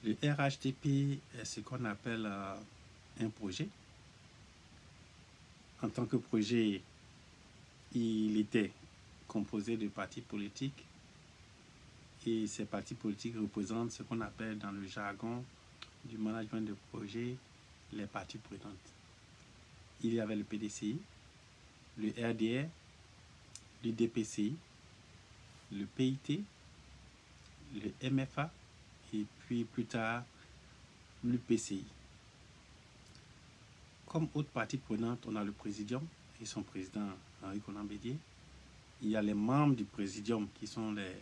Le RHDP est ce qu'on appelle un projet. En tant que projet, il était composé de partis politiques et ces partis politiques représentent ce qu'on appelle dans le jargon du management de projet les parties prenantes. Il y avait le PDCI, le RDR, le DPCI, le PIT, le MFA et puis plus tard le PCI. Comme autres parties prenantes, on a le présidium et son président Henri Konan Bédié. Il y a les membres du présidium qui sont les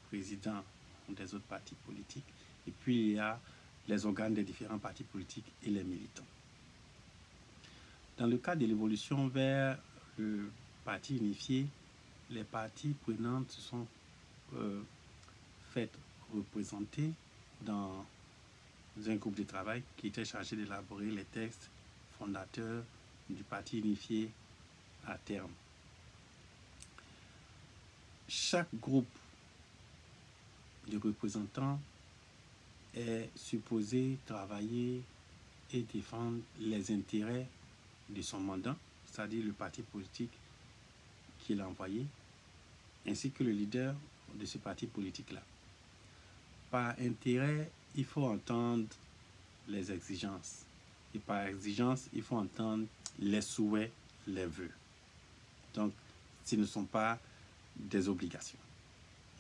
présidents des autres partis politiques. Et puis il y a les organes des différents partis politiques et les militants. Dans le cadre de l'évolution vers le parti unifié, les parties prenantes se sont faites représenter dans un groupe de travail qui était chargé d'élaborer les textes fondateurs du parti unifié à terme. Chaque groupe de représentants est supposé travailler et défendre les intérêts de son mandant, c'est-à-dire le parti politique qu'il a envoyé, ainsi que le leader de ce parti politique-là. Par intérêt, il faut entendre les exigences. Et par exigence, il faut entendre les souhaits, les vœux. Donc, ce ne sont pas des obligations.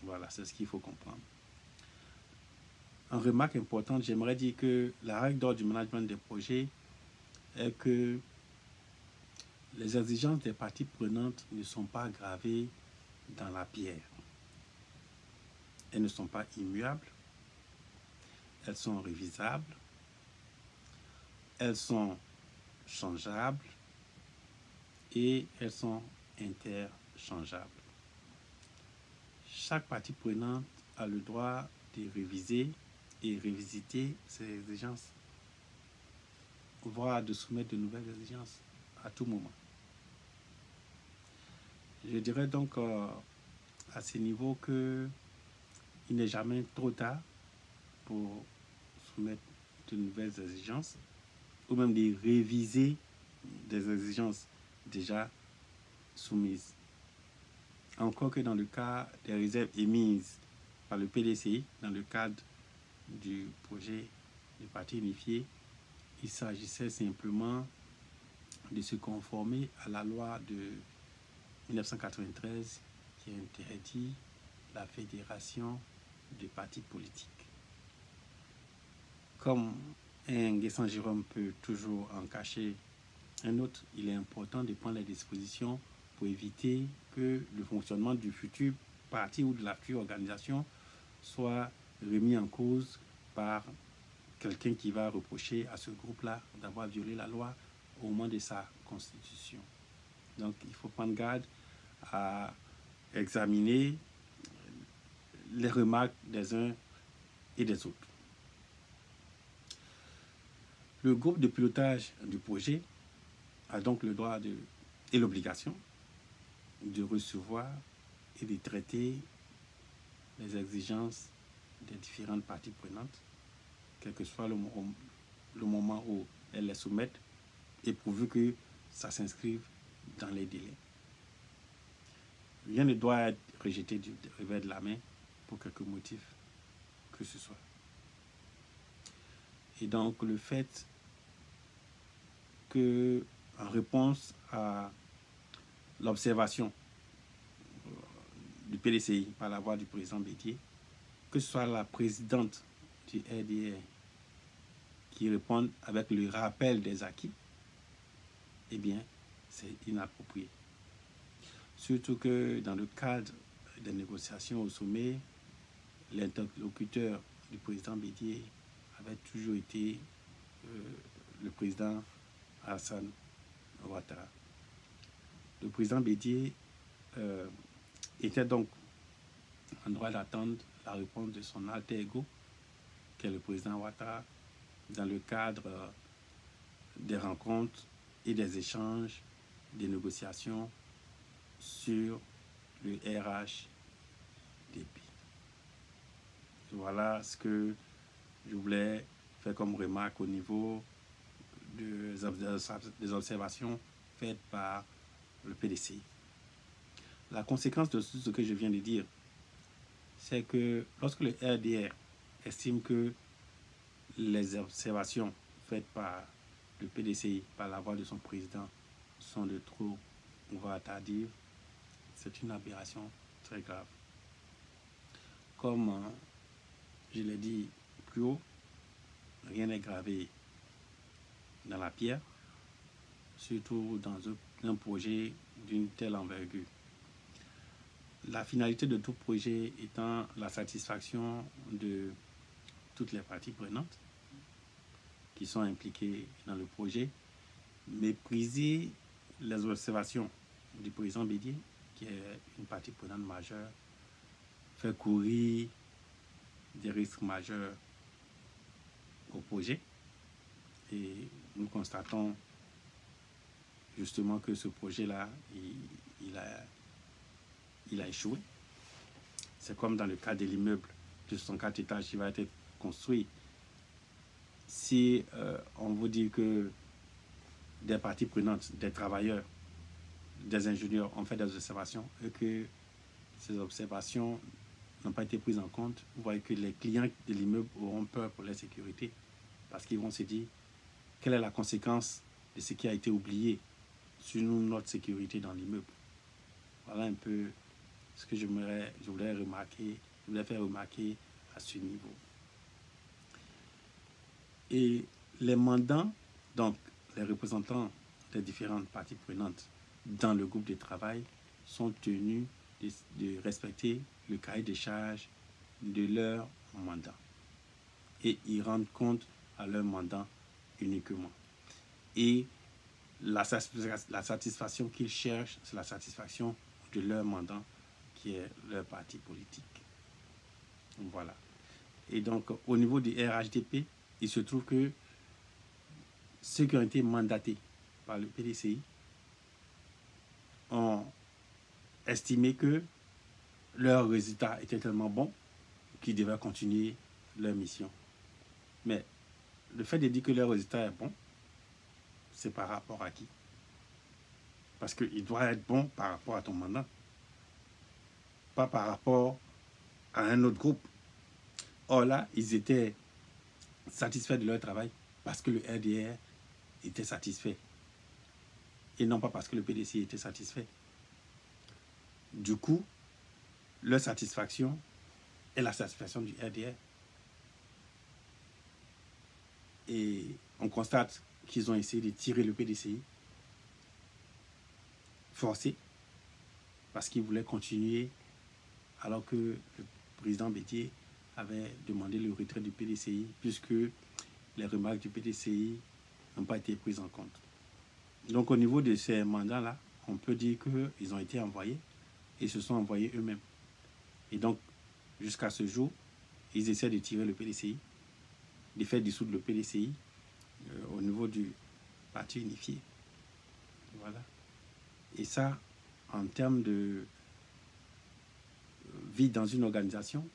Voilà, c'est ce qu'il faut comprendre. En remarque importante, j'aimerais dire que la règle d'or du management des projets est que les exigences des parties prenantes ne sont pas gravées dans la pierre. Elles ne sont pas immuables, elles sont révisables, elles sont changeables et elles sont interchangeables. Chaque partie prenante a le droit de réviser et revisiter ses exigences, voire de soumettre de nouvelles exigences à tout moment. Je dirais donc à ce niveau qu'il n'est jamais trop tard pour soumettre de nouvelles exigences ou même de réviser des exigences déjà soumises. Encore que dans le cas des réserves émises par le PDCI, dans le cadre du projet du parti unifié, il s'agissait simplement de se conformer à la loi de 1993 qui interdit la fédération des partis politiques. Comme un Guessant Jérôme peut toujours en cacher un autre, il est important de prendre les dispositions pour éviter que le fonctionnement du futur parti ou de la future organisation soit remis en cause par quelqu'un qui va reprocher à ce groupe-là d'avoir violé la loi au moment de sa constitution. Donc, il faut prendre garde à examiner les remarques des uns et des autres. Le groupe de pilotage du projet a donc le droit et l'obligation de recevoir et de traiter les exigences des différentes parties prenantes, quel que soit le moment où elles les soumettent, et pourvu que ça s'inscrive dans les délais. Rien ne doit être rejeté du revers de la main pour quelque motif que ce soit. Et donc le fait que, en réponse à l'observation du PDCI par la voix du président Bédié, que ce soit la présidente du RDR qui réponde avec le rappel des acquis, eh bien, c'est inapproprié. Surtout que dans le cadre des négociations au sommet, l'interlocuteur du président Bédié avait toujours été le président Alassane Ouattara. Le président Bédié était donc en droit d'attendre la réponse de son alter ego, qui est le président Ouattara, dans le cadre des rencontres et des échanges, des négociations sur le RHDP. Voilà ce que je voulais faire comme remarque au niveau des observations faites par le PDCI. La conséquence de ce que je viens de dire, c'est que lorsque le RDR estime que les observations faites par le PDCI, par la voix de son président, sont de trop, voire tardives, c'est une aberration très grave. Comme je l'ai dit plus haut, rien n'est gravé dans la pierre, surtout dans un projet d'une telle envergure. La finalité de tout projet étant la satisfaction de toutes les parties prenantes qui sont impliquées dans le projet, mépriser les observations du président Bédié, qui est une partie prenante majeure, fait courir des risques majeurs au projet. Et nous constatons justement que ce projet-là, il a échoué. C'est comme dans le cas de l'immeuble de 64 étages qui va être construit. Si on vous dit que des parties prenantes, des travailleurs, des ingénieurs ont fait des observations et que ces observations n'ont pas été prises en compte, vous voyez que les clients de l'immeuble auront peur pour leur sécurité parce qu'ils vont se dire quelle est la conséquence de ce qui a été oublié sur notre sécurité dans l'immeuble. Voilà un peu ce que je voulais faire remarquer à ce niveau. Et les mandants, donc les représentants des différentes parties prenantes dans le groupe de travail, sont tenus de respecter le cahier des charges de leur mandat. Et ils rendent compte à leur mandat uniquement. Et la satisfaction qu'ils cherchent, c'est la satisfaction de leur mandat, qui est leur parti politique. Voilà. Et donc, au niveau du RHDP, il se trouve que ceux qui ont été mandatés par le PDCI ont estimé que leurs résultats étaient tellement bons qu'ils devaient continuer leur mission. Mais le fait de dire que leur résultat est bon, c'est par rapport à qui? Parce qu'il doit être bon par rapport à ton mandat, pas par rapport à un autre groupe. Or là, ils étaient satisfaits de leur travail parce que le RDR était satisfait et non pas parce que le PDC était satisfait. Du coup, leur satisfaction est la satisfaction du RDR. Et on constate qu'ils ont essayé de tirer le PDCI, forcé, parce qu'ils voulaient continuer alors que le président Bédié avait demandé le retrait du PDCI puisque les remarques du PDCI n'ont pas été prises en compte. Donc au niveau de ces mandats-là, on peut dire qu'ils ont été envoyés et se sont envoyés eux-mêmes. Et donc, jusqu'à ce jour, ils essaient de tirer le PDCI, de faire dissoudre le PDCI au niveau du parti unifié. Voilà. Et ça, en termes de vie dans une organisation,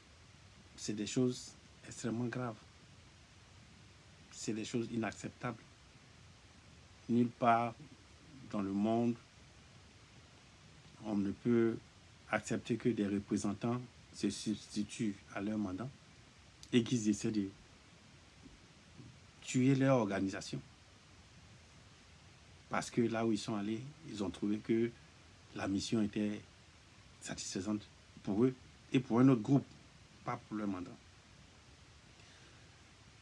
c'est des choses extrêmement graves. C'est des choses inacceptables. Nulle part dans le monde, on ne peut accepter que des représentants se substituent à leur mandat et qu'ils essaient de tuer leur organisation. Parce que là où ils sont allés, ils ont trouvé que la mission était satisfaisante pour eux et pour un autre groupe, pas pour leur mandat.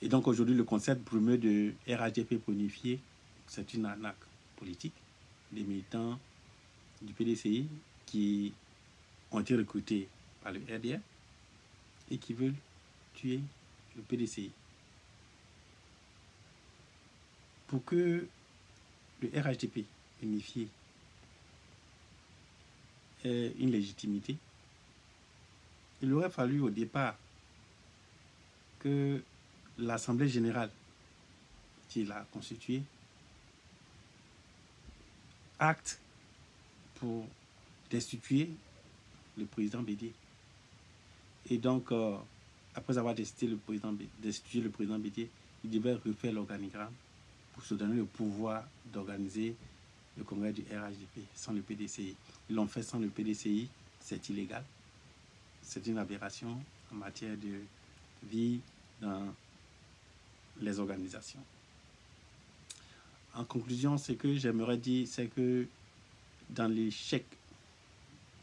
Et donc aujourd'hui, le concept brumeux de RHDP bonifié, c'est une arnaque politique. Les militants du PDCI qui ont été recrutés par le RDR et qui veulent tuer le PDCI. Pour que le RHDP unifié ait une légitimité, il aurait fallu au départ que l'Assemblée générale qui l'a constituée acte pour destituer le président Bédié. Et donc, après avoir destitué le président Bédié, ils devaient refaire l'organigramme pour se donner le pouvoir d'organiser le congrès du RHDP sans le PDCI. Ils l'ont fait sans le PDCI, c'est illégal. C'est une aberration en matière de vie dans les organisations. En conclusion, ce que j'aimerais dire, c'est que dans l'échec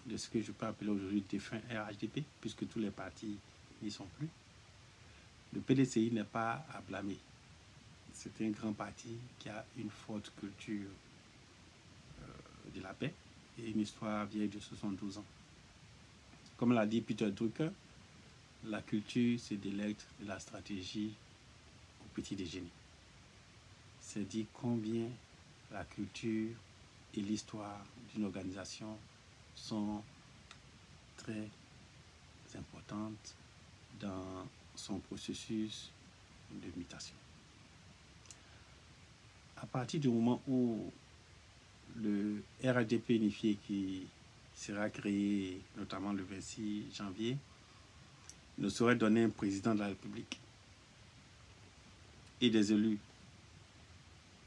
de ce que je peux appeler aujourd'hui défunt RHDP, puisque tous les partis n'y sont plus, le PDCI n'est pas à blâmer. C'est un grand parti qui a une forte culture de la paix et une histoire vieille de 72 ans. Comme l'a dit Peter Drucker, la culture se délecte de la stratégie au petit déjeuner. C'est dire combien la culture et l'histoire d'une organisation sont très importantes dans son processus de mutation. À partir du moment où le RHDP unifié qui sera créé notamment le 26 janvier ne saurait donner un président de la République et des élus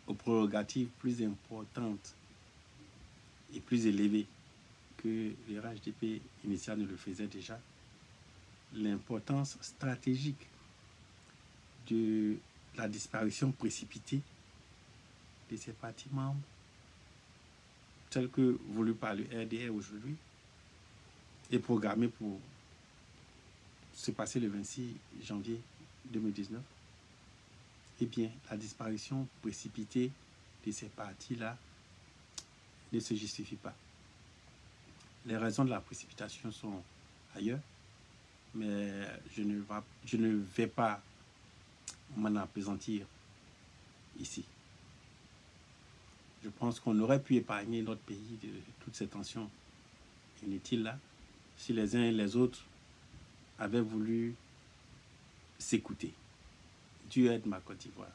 aux prérogatives plus importantes et plus élevées que le RHDP initial ne le faisait déjà, l'importance stratégique de la disparition précipitée de ces partis membres tels que voulu par le RDR aujourd'hui et programmé pour se passer le 26 janvier 2019, eh bien, la disparition précipitée de ces partis-là ne se justifie pas. Les raisons de la précipitation sont ailleurs, mais je ne vais pas m'en appesantir ici. Je pense qu'on aurait pu épargner notre pays de toutes ces tensions inutiles-là si les uns et les autres avaient voulu s'écouter. Dieu aide ma Côte d'Ivoire.